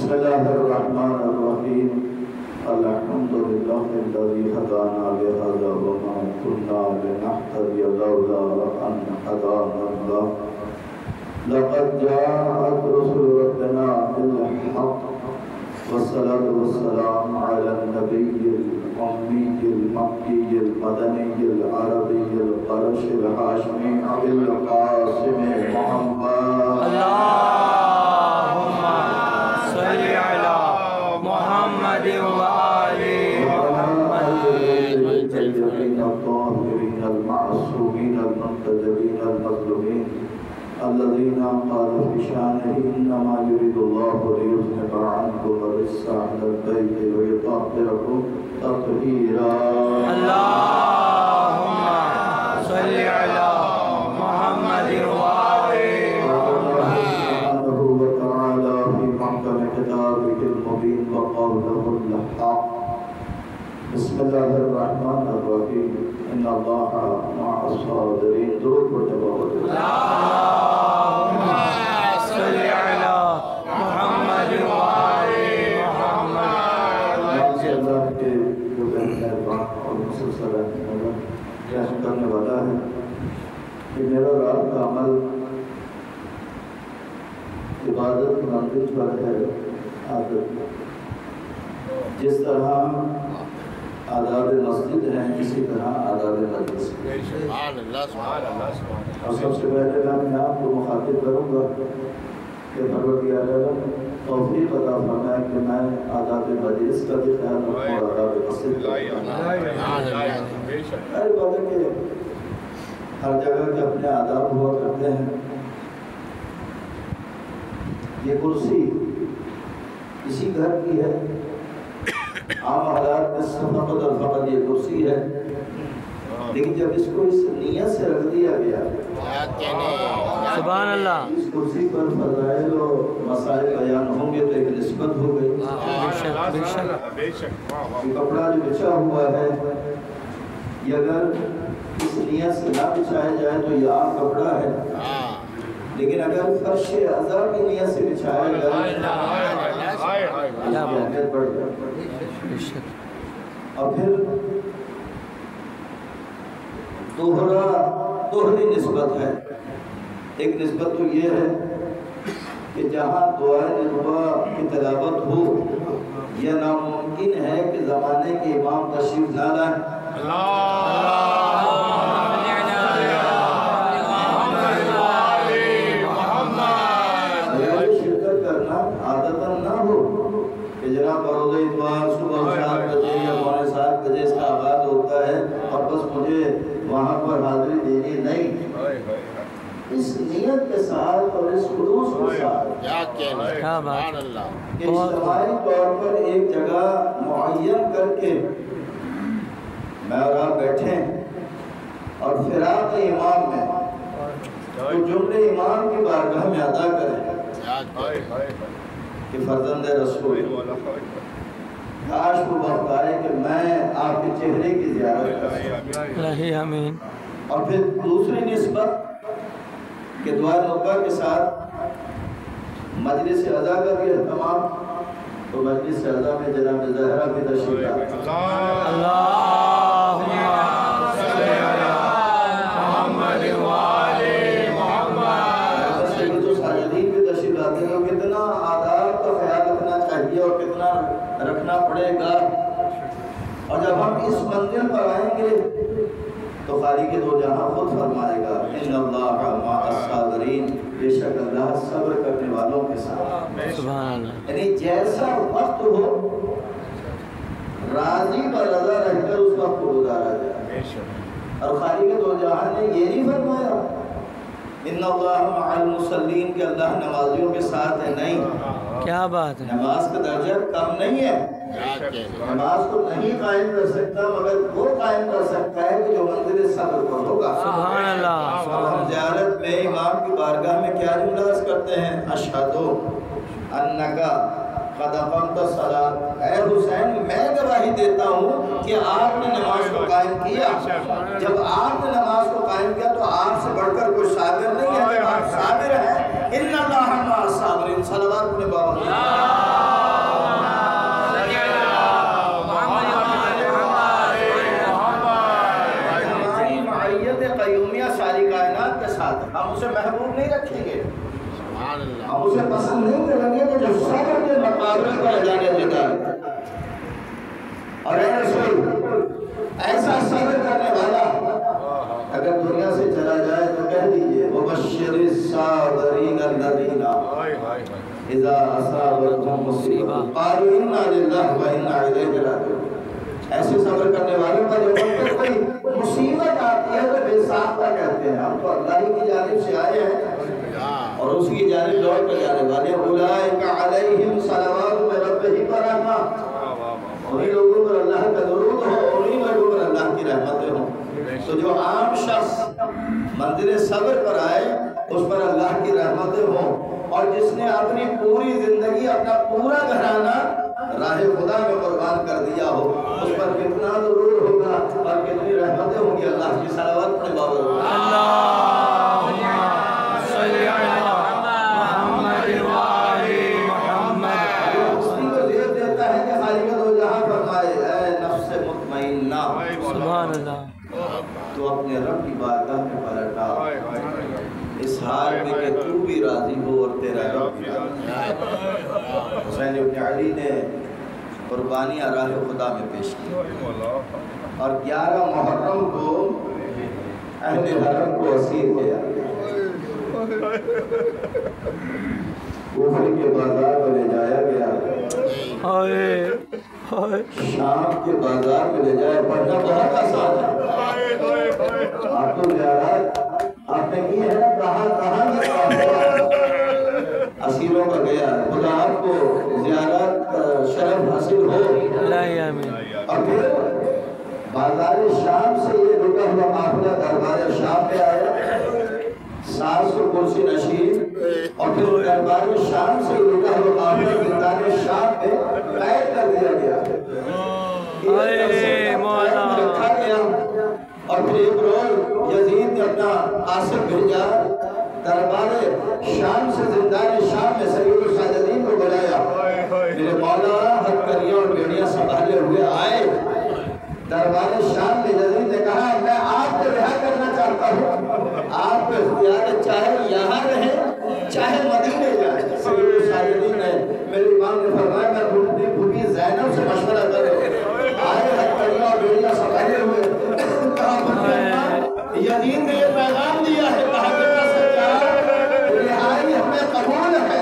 بسم الله الرحمن الرحيم الحمد لله الذي هدانا لهذا وما كنا لنهتدي لولا أن هدانا الله لقد جاءت رسل ربنا بالحق والصلاة والسلام على النبي الأمي المكي المدني العربي القرشي الهاشمي أبي القاسم محمد اللهم صل على محمد وآل محمد الطاهرين المعصومين المنتجبين المظلومين الذين قال في شانه إنما يريد الله ليذهب عنكم الرجس أهل البيت ويطهركم تطهيرا اللهم صل على محمد وآل محمد سبحانه وتعالى في محكم كتابه المبين وقوله الحق بسم الله الرحمن الرحيم إن الله مع الصابرين درود پڑھتے اللهم صل على محمد وآل محمد اللہ کے جو مہربان اور مسلسل رحم کرنے والا ہے کہ میرا رات کا عمل عبادت منزل پر ہے عادت جس طرح آداب مسجد ہیں اسی طرح آداب مجلس اور سب سے پہلے میں آپ کو مخاطب کروں گا کہ پروردگار عالم توفیق عطا فرمائے کہ میں آداب مجلس کا بھی خیال رکھوں اور آداب مسجد کا ہر بات ہے کہ ہر جگہ کے اپنے آداب ہوا کرتے ہیں یہ کرسی اسی گھر کی ہے عام حالات میں فقط اور فقط یہ کرسی ہے لیکن جب اس کو اس نیت سے رکھ دیا گیا سبحان اللہ اس کرسی پر فضائل و مسائل بیان ہوں گے تو ایک نسبت ہو گئی کپڑا جو بچھا ہوا ہے یہ اگر اس نیت سے نہ بچھایا جائے تو یہ عام کپڑا ہے لیکن اگر فرش عزا کی نیت سے بچھایا جائے اور پھر دوہری نسبت ہے ایک نسبت تو یہ ہے کہ جہاں دعائے رضا کی تلاوت ہو یہ ناممکن ہے کہ زمانے کے امام تشریف نہ لائیں شرکت کرنا عادتاً نہ ہو کہ جناب بروز اتوار صبح 7 بجے یا 7:15 بجے اس کا آغاز ہوتا ہے اور بس مجھے وہاں پر حاضری دینی نہیں اس نیت کے ساتھ اور اس خلوص کے ساتھ کہ اجتماعی طور پر ایک جگہ معین کر کے میں اور آپ بیٹھیں اور فراق امام میں تو جملے امام کی بارگاہ میں ادا کریں کہ فرزند رسول کاش وہ وقت آئے کہ میں آپ کے چہرے کی زیارت کروں آمین اور پھر دوسری نسبت کہ دعا نقبہ کے ساتھ مجلس عزا کا بھی اہتمام تو مجلس عزا میں جناب زہرہ بھی تشریف لاتے اللہم صل علی محمد وآل محمد سید و ساجدین بھی تشریف لاتے ہیں کتنا آداب کا خیال رکھنا چاہیے اور کتنا رکھنا پڑے گا اور جب ہم اس منزل پر آئیں گے تو خالق دو جہاں خود فرمائے گا ان اللہ مع الصابرین بے شک اللہ صبر کرنے والوں کے ساتھ سبحان اللہ یعنی جیسا وقت ہو راضی و رضا رہ کر اس وقت کو گزارا جائے اور خالق دو جہاں نے یہ نہیں فرمایا ان اللہ مع المصلین کہ اللہ نمازیوں کے ساتھ ہے نہیں کیا بات ہے نماز کا درجہ کم نہیں ہے نماز کو نہیں قائم کر سکتا مگر وہ قائم کر سکتا ہے کہ جو منزل صبر پر ہوگا سبحان اللہ ہم زیارت میں امام کی بارگاہ میں کیا جملہ عرض کرتے ہیں اشہدو انکا قد اقمت الصلاۃ اے حسین میں گواہی دیتا ہوں کہ آپ نے نماز کو قائم کیا جب آپ نے نماز کو قائم کیا تو آپ سے بڑھ کر کوئی صابر نہیں ہے جب آپ صابر ہیں ان اللہ مع الصابرین صلوات اپنے بابا قالوا انا للہ و انا الیہ راجعون۔ ایسے صبر کرنے والوں کا جو وقت کوئی مصیبت آتی ہے تو بے ساختہ کہتے ہیں ہم تو اللہ ہی کی جانب سے آئے ہیں اور اسی کی جانب لوٹ کر جانے والے ہیں۔ اولئک علیہم صلوات من ربہم ورحمہ، انہی لوگوں پر اللہ کا درود ہو، انہی لوگوں پر اللہ کی رحمتیں ہوں۔ تو جو عام شخص منزل صبر پر آئے اس پر اللہ کی رحمتیں ہوں، اور جس نے اپنی پوری زندگی اپنا پورا گھرانہ راہ خدا میں قربان کر دیا ہو اس پر کتنا درود ہوگا اور کتنی رحمتیں ہوں گی۔ اللہ کی صلوات پڑھے بابر اللہم صلی علی محمد وآل محمد۔ اسی کو زیر دیتا ہے کہ خالق دو جہاں فرمائے اے نفس مطمئنہ، سبحان اللہ، تو اپنے رب کی بارگاہ میں پلٹا اس حال میں کہ تو بھی راضی ہو اور تیرا رب بھی راضی ہو۔ حسین ابن علی نے قربانیاں راہ خدا میں پیش کی اور 11 محرم کو اہل حرم کو اسیر کیا۔ کوفہ کے بازار میں لے جایا گیا، شام کے بازار میں لے جایا، پڑھنا بہت آسان ہے۔ آپ تو زیارت آپ نے کی ہے نا، کہاں اسیروں کا گیا، خدا آپ کو زیارت شرف حاصل ہو۔ اور پھر بازار شام سے یہ رکا ہوا قافلہ دربار شام میں آیا، 700 کرسی نشین، اور پھر دربار شام سے رکا ہوا قافلہ زندان شام میں قید کر دیا گیا، رکھا گیا۔ اور پھر ایک روز یزید نے اپنا قاصد بھیجا، دربار شام سے زندان شام میں سید الساجدین کو بلایا، میرے مولا ہتھکڑیاں اور بیڑیاں سنبھالے ہوئے آئے۔ دربار شام میں یزید نے کہا میں آپ کو رہا کرنا چاہتا ہوں، آپ کو اختیار ہے، چاہے یہاں رہیں چاہے مدینے جائیں۔ سید الساجدین نے میرے امام نے فرمایا میں اپنی پھوپھی زینب سے مشورہ کروں، آئے ہتھکڑیاں اور بیڑیاں سنبھالے ہوئے، یزید نے یہ پیغام دیا ہے، کہا کہ رہائی ہمیں قبول ہے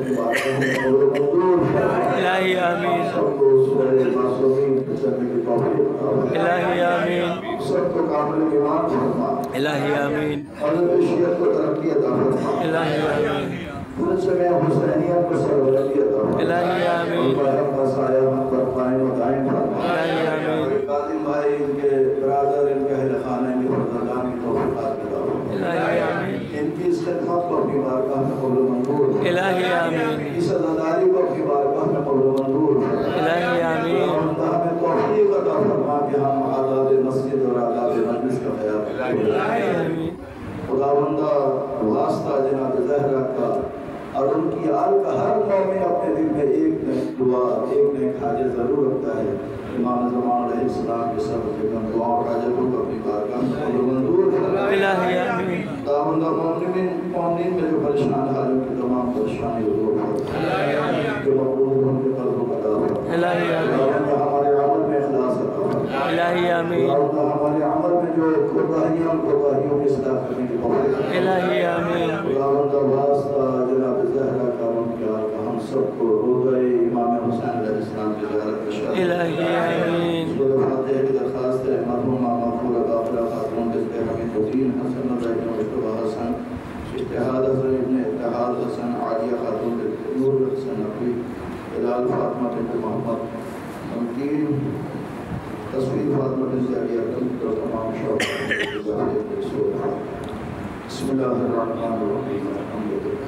اپنی بارگاہ میں قبول و منظور فرما الہی آمین سب کو سورہ معصومین پہ چلنے کی توفیق عطا فرما الہی آمین سب کو کامل ایمان فرما الہی آمین حضرت شیعت کو ترقی عطا فرما الہی آمین پورے جمع حسینیت کو سربلندی عطا فرما الہی آمین برہم کا سایہ ہم پر قائم و دائم فرما الہی آمین قاسم بھائی ان کے برادر ان کے اہل خانہ ان کے فرزندان کی توفیقات عطا فرما الہی آمین ان کی اس خدمت کو اپنی بارگاہ میں قبول و منظور فرما الہی آمین اس عزاداری کو اپنی بارگاہ میں قبول و منظور فرما الہی آمین ہمیں توفیق عطا فرما کہ ہم آداب مسجد اور آداب مجلس کا خیال الہی رکھیں آمین خداوندہ واسطہ جناب زہرا کا اور ان کی آل کا ہر مومن اپنے دل میں ایک نیک دعا ایک نیک حاجت ضرور رکھتا ہے امام زمان علیہ السلام کے سب سے کم دعا اور حاجتوں کو اپنی بارگاہ میں قبول و منظور فرما الہی آمین خداوندہ مومنین میں جو پریشان ہیں ان کی تمام پریشانی دور فرما جو مقبول ان کے قلبوں کا عطا فرما الہی آمین خداوندہ ہمارے عمل میں اخلاص عطا فرما الہی آمین خداوندہ ہمارے عمل میں جو کوتاہیوں کی اصلاح کرنے کی توفیق عطا فرما الہی آمین خداوندہ واسطہ جناب زہرا کا ان کے ہم سب کو روزہ امام حسین علیہ السلام کی زیارت کا شرف الہی آمین سورہ فاتحہ کی درخواست ہے مرحومہ مغفورہ غافرہ خاتون بنت حمید الدین حسن بن مصطفیٰ حسن اشتہاد حسن ابن اتحاد حسن عالیہ خاتون بنت نور حسن نقوی ہلال فاطمہ بنت محمد ممکین تصویر فاطمہ بنت علیہ بنت اور تمام شوق بسم اللہ الرحمن الرحیم الحمد للہ